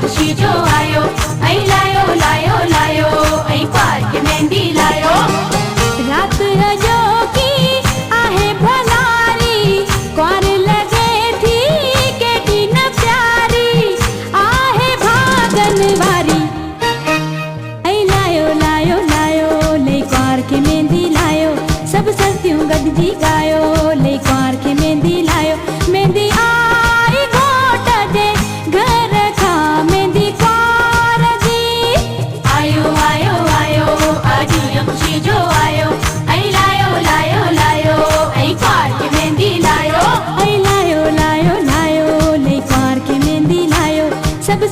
खुशी जो आयो, ऐं लायो लायो लायो, ऐं पार के मेहंदी लायो। रात अॼोकी आहे भलारी, कुंवर लॻे थी केॾी न प्यारी, आहे भागन वारी। ऐं लायो लायो लायो, ले कुंवर खे मेहंदी लायो, सभु सखियूं गॾिजी ॻायो, ले कुंवर खे मेहंदी लायो। मेहंदी आई घोट जे घर खां, मेहंदी कुंवर जी। आयो आयो आयो, अॼु खुशी जो आयो, ऐं लायो लायो लायो, ऐं पार के मेहंदी लायो। ऐं लायो लायो लायो, ले कुंवर खे मेहंदी लायो, सभु